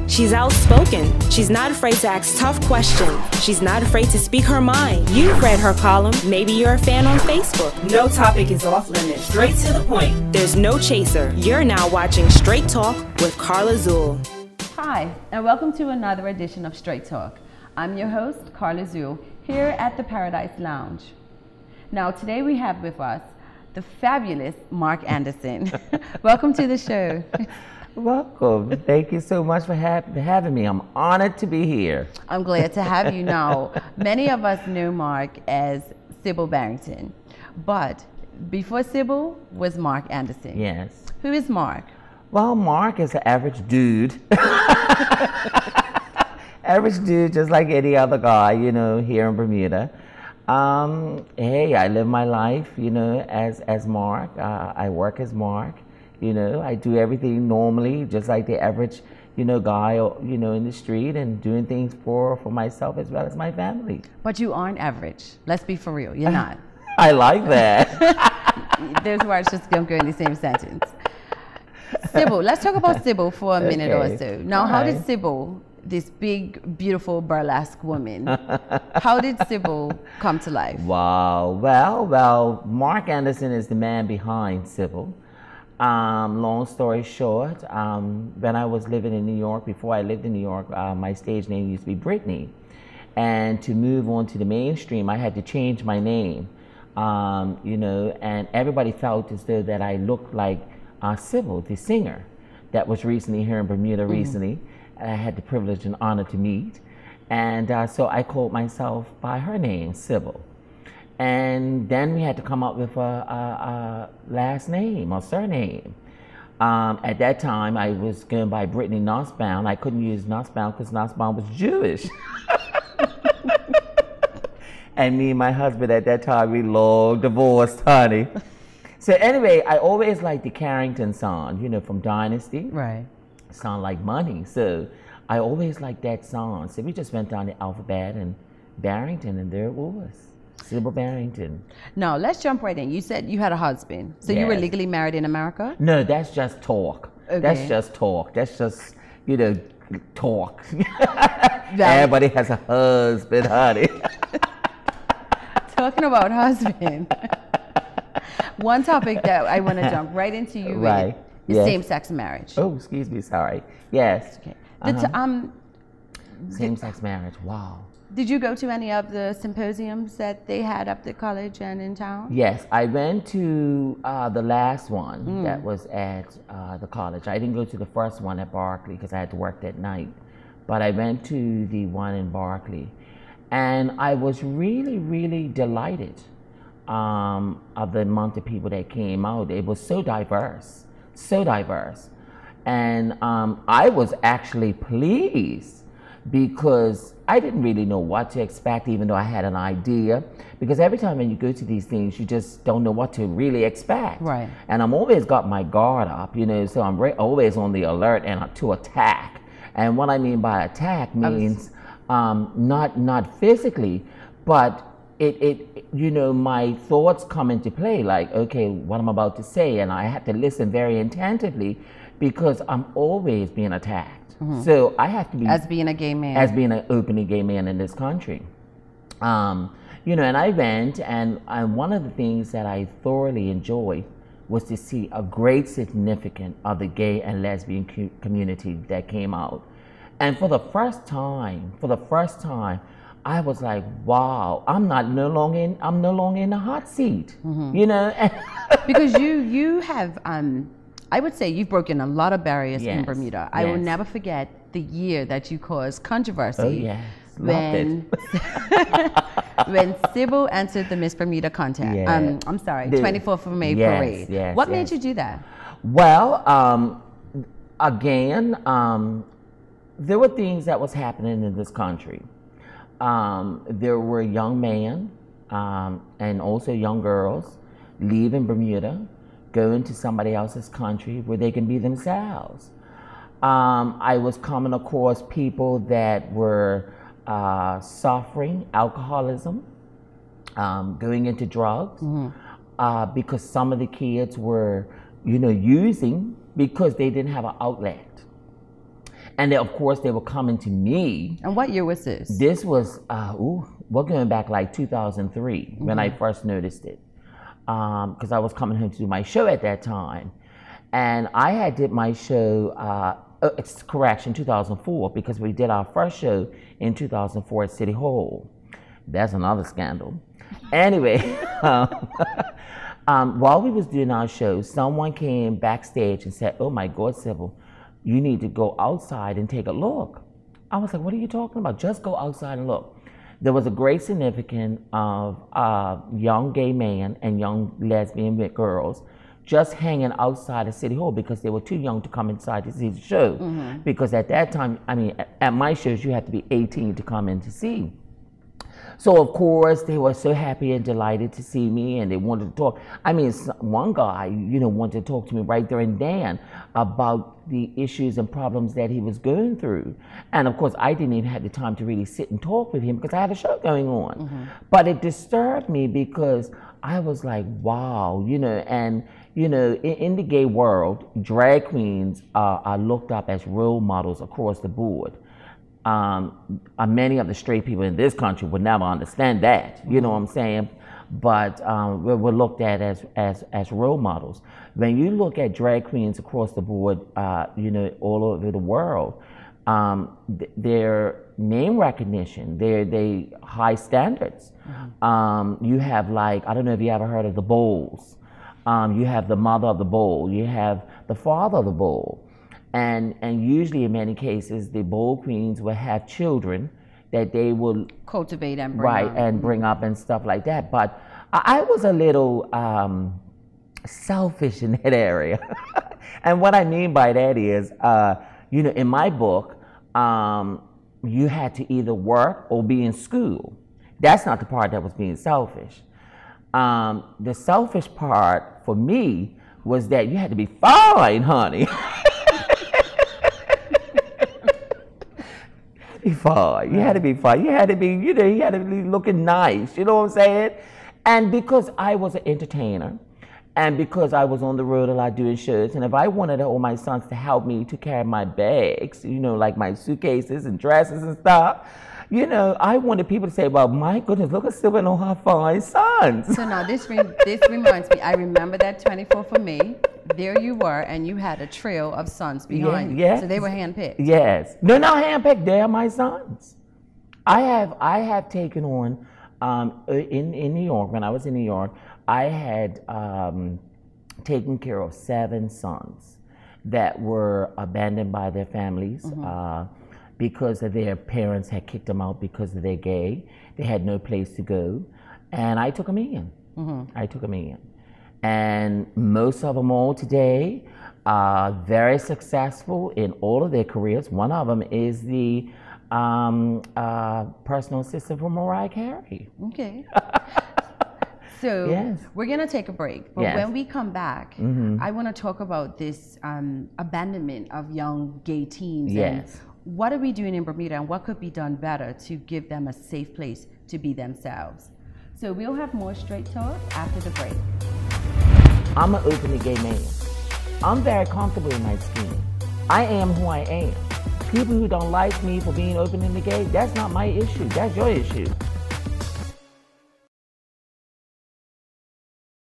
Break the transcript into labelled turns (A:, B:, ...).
A: She's outspoken. She's not afraid to ask tough questions. She's not afraid to speak her mind. You've read her column. Maybe you're a fan on Facebook. No topic is off limits. Straight to the point. There's no chaser. You're now watching Straight Talk with Carla Zuill.
B: Hi, and welcome to another edition of Straight Talk. I'm your host, Carla Zuill, here at the Paradise Lounge. Now, today we have with us the fabulous Mark Anderson. Welcome to the show.
C: Welcome. Thank you so much for having me. I'm honored to be here.
B: I'm glad to have you. Now, many of us know Mark as Sybil Barrington, but before Sybil was Mark Anderson.
C: Yes.
B: Who is Mark?
C: Well, Mark is an average dude. Average dude, just like any other guy, you know, here in Bermuda. Hey, I live my life, you know, as Mark. I work as Mark. You know, I do everything normally, just like the average, you know, guy, you know, in the street, and doing things for myself as well as my family.
B: But you aren't average. Let's be for real. You're not.
C: I like that.
B: There's words just don't go in the same sentence. Sybil, let's talk about Sybil for a minute or so. Now, how did Sybil, this big, beautiful, burlesque woman, how did Sybil come to life?
C: Wow. Well, Mark Anderson is the man behind Sybil. Long story short, when I was living in New York, before I lived in New York, my stage name used to be Brittany. And to move on to the mainstream, I had to change my name, you know, and everybody felt as though that I looked like Sybil, the singer that was recently here in Bermuda recently. I had the privilege and honor to meet. And so I called myself by her name, Sybil. And then we had to come up with a last name or surname. At that time, I was going by Brittany Nussbaum. I couldn't use Nussbaum because Nussbaum was Jewish. And me and my husband at that time, we long divorced, honey. So anyway, I always liked the Carrington song, you know, from Dynasty.
B: Right.
C: Sound like money. So I always liked that song. So we just went down the alphabet and Barrington, and there it was. Sybil Barrington.
B: Now, let's jump right in. You said you had a husband. So you were legally married in America?
C: No, that's just talk. Okay. That's just talk. That's just, you know, talk. Everybody has a husband, honey.
B: Talking about husband. One topic that I want to jump right into you with is same-sex marriage.
C: Oh, excuse me, sorry. Yes.
B: Okay.
C: Same-sex marriage, wow.
B: Did you go to any of the symposiums that they had up at college and in town?
C: Yes, I went to the last one that was at the college. I didn't go to the first one at Berkeley because I had to work that night. But I went to the one in Berkeley. And I was really, really delighted of the amount of people that came out. It was so diverse, so diverse. And I was actually pleased because I didn't really know what to expect, even though I had an idea. Because every time when you go to these things, you just don't know what to really expect.
B: Right.
C: And I'm always got my guard up, you know, so I'm always on the alert and to attack. And what I mean by attack means not physically, but it you know, my thoughts come into play, like, okay, what I'm about to say, and I have to listen very attentively because I'm always being attacked. So I have to be...
B: As being a gay man.
C: As being an openly gay man in this country. You know, and I went, and one of the things that I thoroughly enjoyed was to see a great significance of the gay and lesbian community that came out. And for the first time, I was like, wow, I'm no longer in the hot seat, you know?
B: Because you have... I would say you've broken a lot of barriers in Bermuda. I will never forget the year that you caused controversy.
C: Oh, yes.
B: When Sybil entered the Miss Bermuda contest.
C: Yeah.
B: I'm sorry, 24th of May parade. What made you do that?
C: Well, again, there were things that was happening in this country. There were young men and also young girls leaving Bermuda, going to somebody else's country where they can be themselves. I was coming across people that were suffering alcoholism, going into drugs, because some of the kids were, you know, using because they didn't have an outlet. And they, of course, they were coming to me.
B: And what year was this?
C: This was, we're going back like 2003 when I first noticed it. Because I was coming home to do my show at that time. And I had did my show, it's correction, 2004, because we did our first show in 2004 at City Hall. That's another scandal. Anyway, while we was doing our show, someone came backstage and said, "Oh my God, Sybil, you need to go outside and take a look." I was like, "What are you talking about? Just go outside and look." There was a great significance of young gay man and young lesbian girls just hanging outside of City Hall because they were too young to come inside to see the show. Because at that time, I mean, at my shows, you had to be 18 to come in to see. So of course, they were so happy and delighted to see me, and they wanted to talk. I mean, one guy, you know, wanted to talk to me right there and then about the issues and problems that he was going through. And of course, I didn't even have the time to really sit and talk with him because I had a show going on. But it disturbed me because I was like, wow, you know, and you know, in the gay world, drag queens are looked up as role models across the board. Many of the straight people in this country would never understand that, you know what I'm saying? But we're looked at as role models. When you look at drag queens across the board, you know, all over the world, their name recognition, they high standards. You have like, I don't know if you ever heard of the Bulls. You have the mother of the bull, you have the father of the bull. And usually in many cases, the bull queens will have children that they will
B: cultivate and bring up.
C: And bring up and stuff like that. But I was a little selfish in that area. And what I mean by that is, you know, in my book, you had to either work or be in school. That's not the part that was being selfish. The selfish part for me was that you had to be fine, honey. Fine. You had to be fine. You had to be, you know, you had to be looking nice. You know what I'm saying? And because I was an entertainer, and because I was on the road a lot doing shows, and if I wanted all my sons to help me to carry my bags, you know, like my suitcases and dresses and stuff, you know, I wanted people to say, well, my goodness, look at Sylvia and all her fine sons.
B: So now this reminds me, I remember that 24 for me. There you were, and you had a trail of sons behind you.
C: Yes.
B: So they were handpicked.
C: Yes. No, not handpicked. They are my sons. I have taken on, in New York, when I was in New York, I had taken care of 7 sons that were abandoned by their families. Because of their parents had kicked them out because they're gay. They had no place to go. And I took them in. I took them in. And most of them all today are very successful in all of their careers. One of them is the personal assistant for Mariah Carey.
B: Okay. So
C: yes.
B: We're going to take a break. But when we come back, I want to talk about this abandonment of young gay teens.
C: Yes.
B: And what are we doing in Bermuda, and what could be done better to give them a safe place to be themselves? So we'll have more straight talk after the break.
C: I'm an openly gay man. I'm very comfortable in my skin. I am who I am. People who don't like me for being openly gay, that's not my issue. That's your issue.